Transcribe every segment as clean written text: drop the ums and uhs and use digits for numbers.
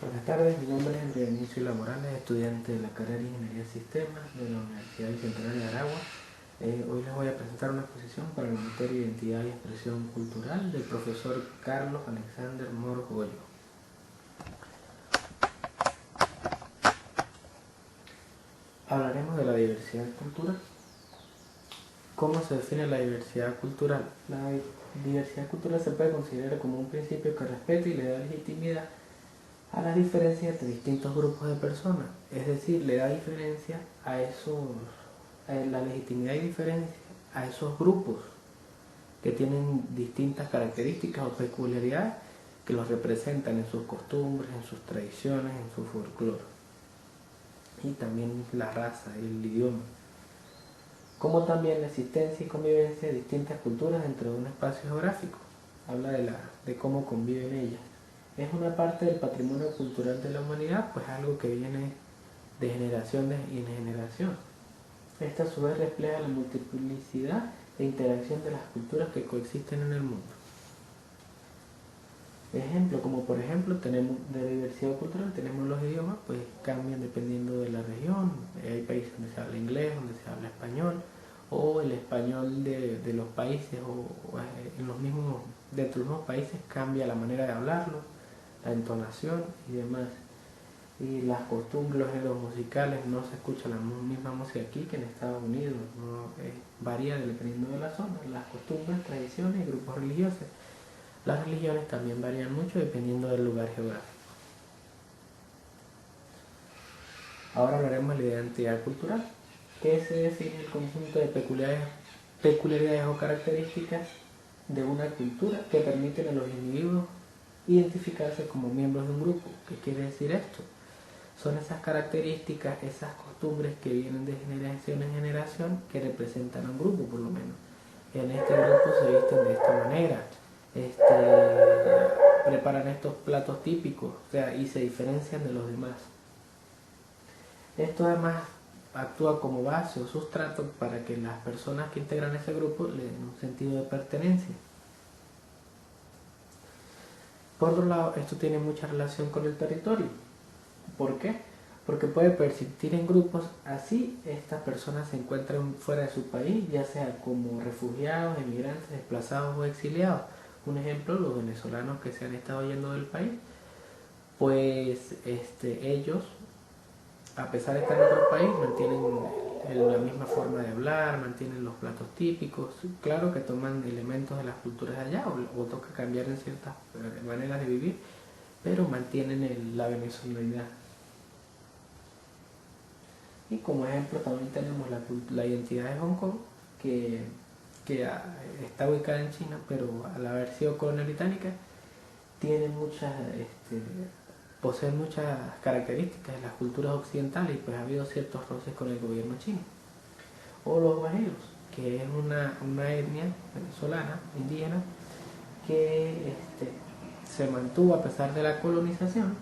Buenas tardes, mi nombre es Enrique Inicio Morales, estudiante de la carrera de Ingeniería de Sistemas de la Universidad Bicentenario de Aragua. Hoy les voy a presentar una exposición para la materia Identidad y Expresión Cultural del profesor Carlos Alexander Moro Goyo. Hablaremos de la diversidad cultural. ¿Cómo se define la diversidad cultural? La diversidad cultural se puede considerar como un principio que respeta y le da legitimidad a las diferencias entre distintos grupos de personas, es decir, le da diferencia a la legitimidad y diferencia a esos grupos que tienen distintas características o peculiaridades que los representan en sus costumbres, en sus tradiciones, en su folclore, y también la raza y el idioma, como también la existencia y convivencia de distintas culturas dentro de un espacio geográfico. Habla de cómo conviven ellas. Es una parte del patrimonio cultural de la humanidad, pues algo que viene de generación en generación. Esta a su vez refleja la multiplicidad e interacción de las culturas que coexisten en el mundo. Ejemplo, como por ejemplo tenemos de diversidad cultural, tenemos los idiomas, pues cambian dependiendo de la región. Hay países donde se habla inglés, donde se habla español, o el español de los países, o en los mismos, dentro de los mismos países cambia la manera de hablarlo, la entonación y demás. Y las costumbres, los géneros musicales, no se escucha la misma música aquí que en Estados Unidos, no, varía dependiendo de la zona, las costumbres, tradiciones y grupos religiosos. Las religiones también varían mucho dependiendo del lugar geográfico. Ahora hablaremos de la identidad cultural, que se define el conjunto de peculiaridades o características de una cultura que permiten a los individuos identificarse como miembros de un grupo. ¿Qué quiere decir esto? Son esas características, esas costumbres que vienen de generación en generación que representan a un grupo por lo menos. En este grupo se visten de esta manera, preparan estos platos típicos, o sea, y se diferencian de los demás. Esto además actúa como base o sustrato para que las personas que integran ese grupo le den un sentido de pertenencia. Por otro lado, esto tiene mucha relación con el territorio. ¿Por qué? Porque puede persistir en grupos, así estas personas se encuentran fuera de su país, ya sea como refugiados, emigrantes, desplazados o exiliados. Un ejemplo, los venezolanos que se han estado yendo del país, pues ellos, a pesar de estar en otro país, mantienen la misma forma de hablar, mantienen los platos típicos. Claro que toman elementos de las culturas de allá o toca cambiar en ciertas maneras de vivir, pero mantienen la venezolanidad. Y como ejemplo también tenemos la identidad de Hong Kong, que está ubicada en China, pero al haber sido colonia británica, tiene posee muchas características de las culturas occidentales, y pues ha habido ciertos roces con el gobierno chino. O los guajiros, que es una etnia venezolana, indígena, que se mantuvo a pesar de la colonización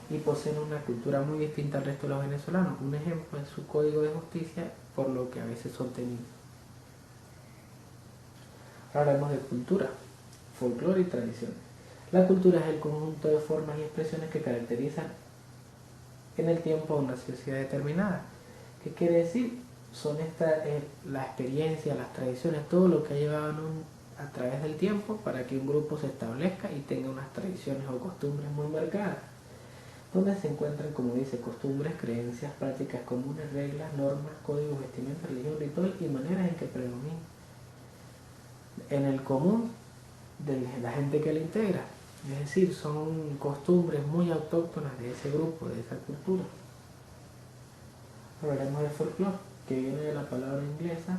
y poseen una cultura muy distinta al resto de los venezolanos. Un ejemplo es su código de justicia, por lo que a veces son tenidos. Ahora hablamos de cultura, folclore y tradiciones. La cultura es el conjunto de formas y expresiones que caracterizan en el tiempo a una sociedad determinada. ¿Qué quiere decir? Son la experiencia, las tradiciones, todo lo que ha llevado a través del tiempo para que un grupo se establezca y tenga unas tradiciones o costumbres muy marcadas, donde se encuentran, como dice, costumbres, creencias, prácticas comunes, reglas, normas, códigos, vestimenta, religión, ritual y maneras en que predominan en el común de la gente que la integra. Es decir, son costumbres muy autóctonas de ese grupo, de esa cultura. Hablaremos de folclore, que viene de la palabra inglesa,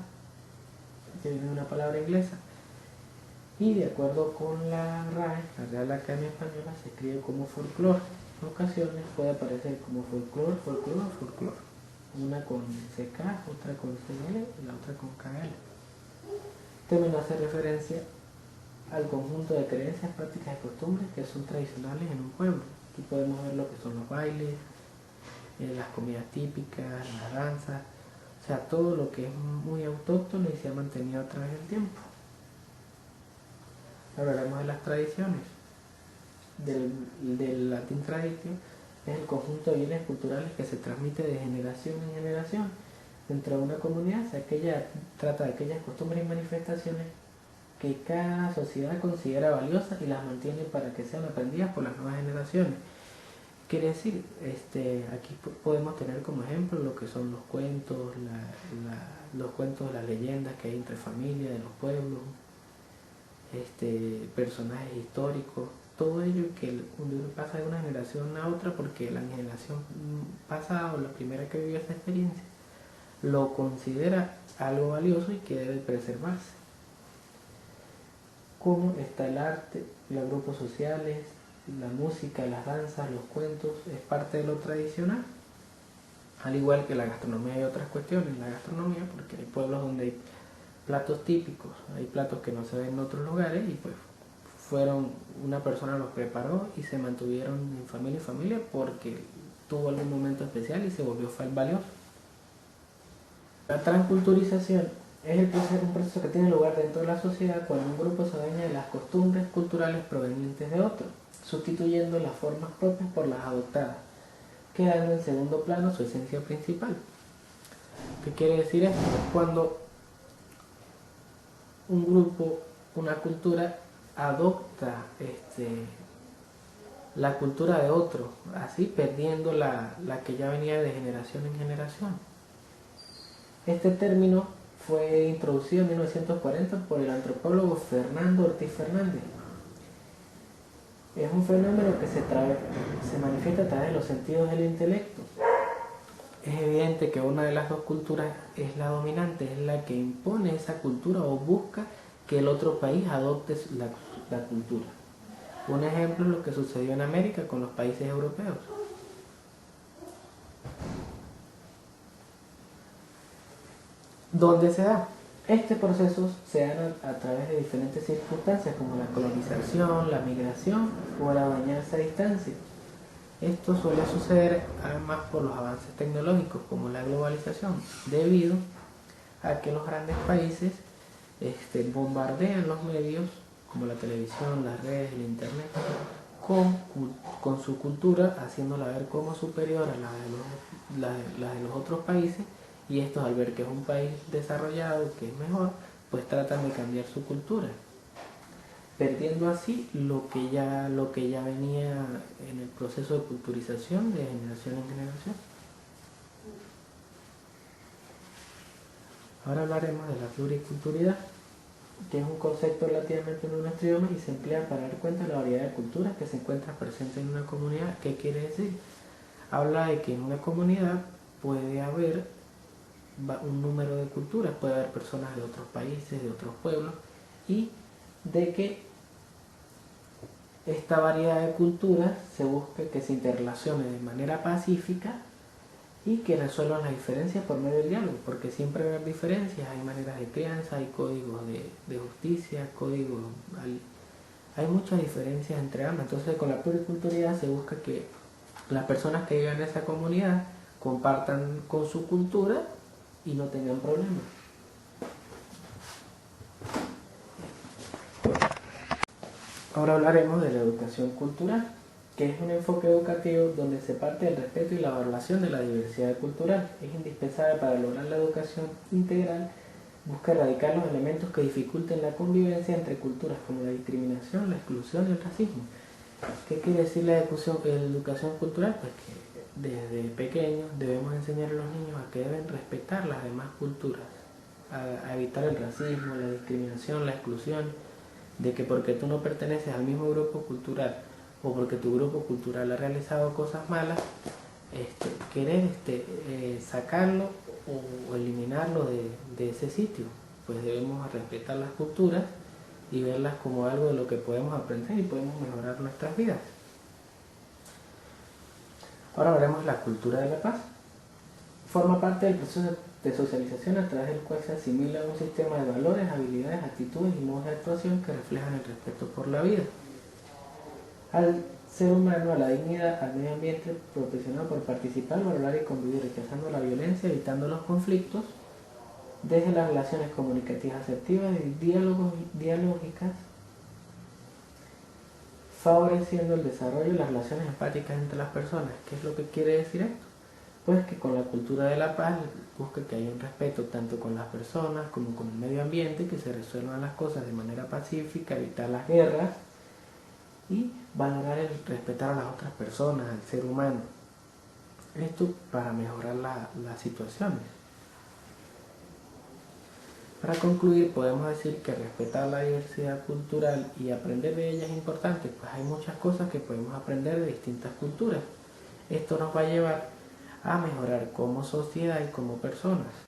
y de acuerdo con la RAE, la Real Academia Española, se escribe como folclore. En ocasiones puede aparecer como folclore, una con CK, otra con CL y la otra con KL. Este término hace referencia al conjunto de creencias, prácticas y costumbres que son tradicionales en un pueblo. Aquí podemos ver lo que son los bailes, las comidas típicas, las danzas, o sea, todo lo que es muy autóctono y se ha mantenido a través del tiempo. Hablaremos de las tradiciones, del latín traditio, es el conjunto de bienes culturales que se transmite de generación en generación dentro de una comunidad. Trata de aquellas costumbres y manifestaciones que cada sociedad considera valiosas y las mantiene para que sean aprendidas por las nuevas generaciones. Quiere decir, aquí podemos tener como ejemplo lo que son los cuentos, los cuentos, las leyendas que hay entre familias de los pueblos, personajes históricos, todo ello que pasa de una generación a otra porque la generación pasada o la primera que vivió esa experiencia lo considera algo valioso y que debe preservarse. Como está el arte, los grupos sociales, la música, las danzas, los cuentos, es parte de lo tradicional, al igual que la gastronomía y otras cuestiones. La gastronomía, porque hay pueblos donde hay platos típicos, hay platos que no se ven en otros lugares y pues una persona los preparó y se mantuvieron en familia porque tuvo algún momento especial y se volvió valioso. La transculturización es un proceso que tiene lugar dentro de la sociedad cuando un grupo se adueña de las costumbres culturales provenientes de otro, sustituyendo las formas propias por las adoptadas, quedando en segundo plano su esencia principal. ¿Qué quiere decir esto? Cuando un grupo, una cultura, adopta la cultura de otro, así perdiendo la que ya venía de generación en generación. Este término fue introducido en 1940 por el antropólogo Fernando Ortiz Fernández. Es un fenómeno que se manifiesta a través de los sentidos del intelecto. Es evidente que una de las dos culturas es la dominante, es la que impone esa cultura o busca que el otro país adopte la cultura. Un ejemplo es lo que sucedió en América con los países europeos. ¿Dónde se da? Este proceso se da a través de diferentes circunstancias como la colonización, la migración o el adueñarse a distancia. Esto suele suceder además por los avances tecnológicos como la globalización, debido a que los grandes países bombardean los medios como la televisión, las redes, el internet, con su cultura, haciéndola ver como superior a la de los otros países, y estos, al ver que es un país desarrollado, que es mejor, pues tratan de cambiar su cultura, perdiendo así lo que ya venía en el proceso de culturización de generación en generación. Ahora hablaremos de la pluriculturalidad, que es un concepto relativamente nuevo en nuestro idioma y se emplea para dar cuenta de la variedad de culturas que se encuentran presentes en una comunidad. ¿Qué quiere decir? Habla de que en una comunidad puede haber un número de culturas, puede haber personas de otros países, de otros pueblos, y de que esta variedad de culturas se busca que se interrelacione de manera pacífica y que resuelvan las diferencias por medio del diálogo, porque siempre va a haber diferencias, hay maneras de crianza, hay códigos de justicia, hay muchas diferencias entre ambas. Entonces con la pluriculturalidad se busca que las personas que vivan en esa comunidad compartan con su cultura y no tengan problemas. Ahora hablaremos de la educación cultural, que es un enfoque educativo donde se parte del respeto y la valoración de la diversidad cultural. Es indispensable para lograr la educación integral, busca erradicar los elementos que dificulten la convivencia entre culturas, como la discriminación, la exclusión y el racismo. ¿Qué quiere decir la educación cultural? Pues que desde pequeños debemos enseñar a los niños a que deben respetar las demás culturas, a evitar el racismo, la discriminación, la exclusión, de que porque tú no perteneces al mismo grupo cultural o porque tu grupo cultural ha realizado cosas malas, querer sacarlo o eliminarlo de ese sitio. Pues debemos respetar las culturas y verlas como algo de lo que podemos aprender y podemos mejorar nuestras vidas. Ahora veremos la cultura de la paz. Forma parte del proceso de socialización a través del cual se asimila un sistema de valores, habilidades, actitudes y modos de actuación que reflejan el respeto por la vida, al ser humano, a la dignidad, al medio ambiente, proporcionado por participar, valorar y convivir, rechazando la violencia, evitando los conflictos, desde las relaciones comunicativas asertivas y dialógicas, favoreciendo el desarrollo de las relaciones empáticas entre las personas. ¿Qué es lo que quiere decir esto? Pues que con la cultura de la paz busca que haya un respeto tanto con las personas como con el medio ambiente, que se resuelvan las cosas de manera pacífica, evitar las guerras y valorar el respetar a las otras personas, al ser humano. Esto para mejorar las situaciones. Para concluir, podemos decir que respetar la diversidad cultural y aprender de ella es importante, pues hay muchas cosas que podemos aprender de distintas culturas. Esto nos va a llevar a mejorar como sociedad y como personas.